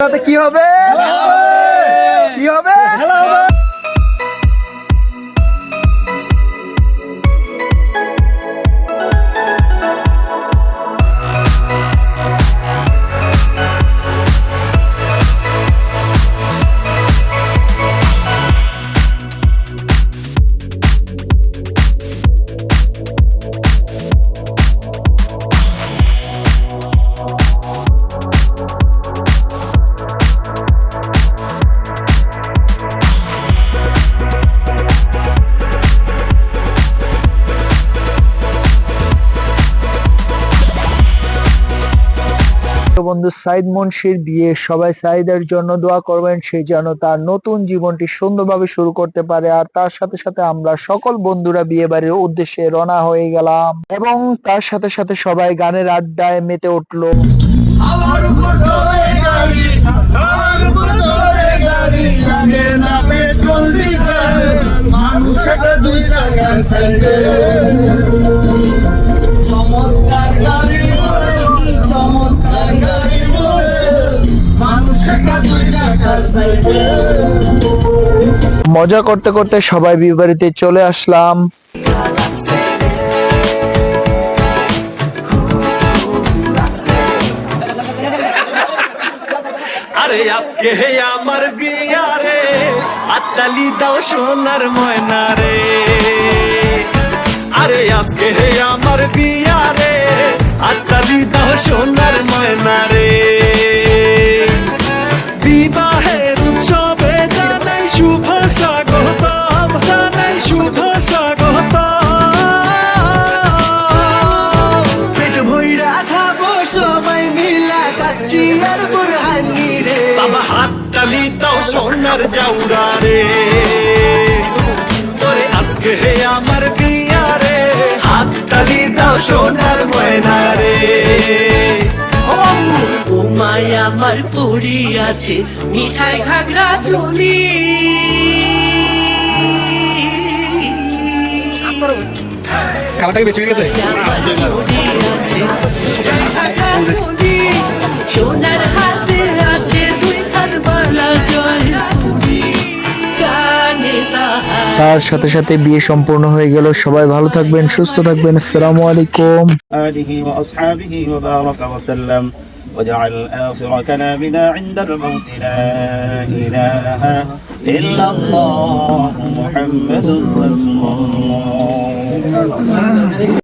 কি হবে? কি হবে? বন্ধু সাইদ মুন্সির বিয়ে, সবাই সাইদের জন্য দোয়া করবেন, সে যেন তার নতুন জীবনটি সুন্দরভাবে শুরু করতে পারে। আর তার সাথে সাথে আমরা সকল বন্ধুরা বিয়ে বাড়ির উদ্দেশ্যে রওনা হয়ে গেলাম এবং তার সাথে সাথে সবাই গানের আড্ডায় মেতে উঠলো। মজা করতে করতে সবাই বিয়ে বাড়িতে চলে আসলাম। আরে আজকে আমার বিয়া রে, আত্তালি দাও সোনার ময়না রে। আরে আজকে আমার বিয়া রে, আত্তালি দাও সোনার ময়না রে। বিবাহের উৎসবে জানাই শুভ স্বাগতম, জানাই শুভ স্বাগতম। পেট ভইরা খাবো সবাই মিলা কাচ্চি আর বুরহানি রে। বাবা হাত তালি দাও সোনার জাউরা রে। তোরে আজকে আমার বিয়া রে, হাত তালি দাও সোনার ময়না রে। ঘুমায় আমার পুরি আছে, মিঠাই ঘাগরা চুনি। খাবারটা কি বেশি হয়ে গেছে? সোনার হাতে আছে দুই হাত বালা জয়, কানে তাহার। তার সাথে সাথে বিয়ে সম্পূর্ণ হয়ে গেল। সবাই ভালো থাকবেন, সুস্থ থাকবেন। আসসালামু আলাইকুম। آله وأصحابه وبارك وسلم وجعل آخر كلامنا عند الموت لا إله إلا الله محمد رسول الله.